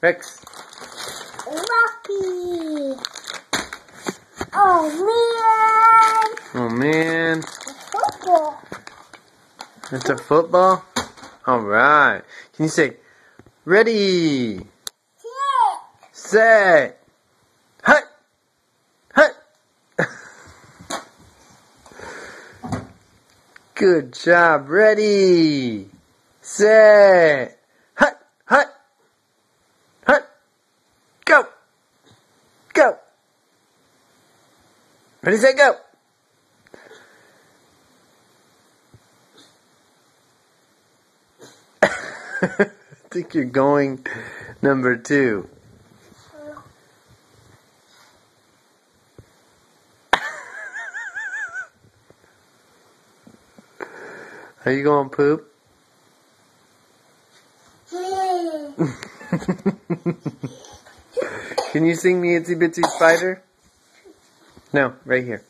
Rex. Rocky. Oh man. Oh man. Football. It's a football? Alright. Can you say, ready, set, hut, hut. Good job. Ready, set, hut, hut, hut. Go. Go. Ready, set, go. I think you're going number 2. Are you going poop? Can you sing me Itsy Bitsy Spider? No, right here.